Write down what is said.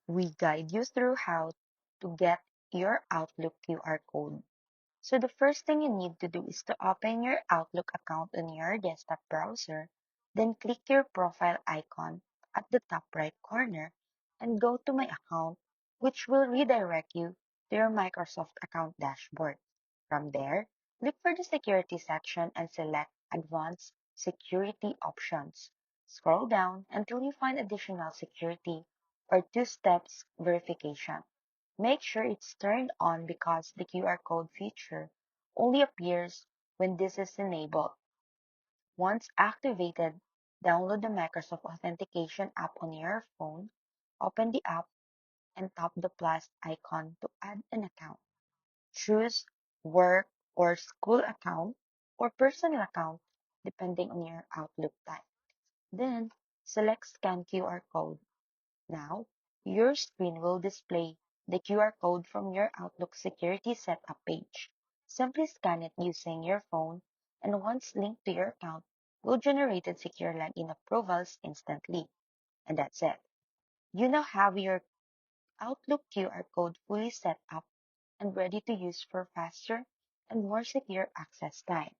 we guide you through how to get your Outlook QR code. So the first thing you need to do is to open your Outlook account on your desktop browser, then click your profile icon at the top right corner and go to My Account, which will redirect you to your Microsoft account dashboard. From there, look for the security section and select Advanced Security Options. Scroll down until you find additional security or two-step verification. Make sure it's turned on because the QR code feature only appears when this is enabled. Once activated, download the Microsoft Authentication app on your phone, open the app, and tap the plus icon to add an account. Choose work or school account or personal account depending on your Outlook type. Then select Scan QR code. Now, your screen will display the QR code from your Outlook security setup page. Simply scan it using your phone, and once linked to your account, will generate secure login approvals instantly. And that's it. You now have your Outlook QR code fully set up and ready to use for faster and more secure access time.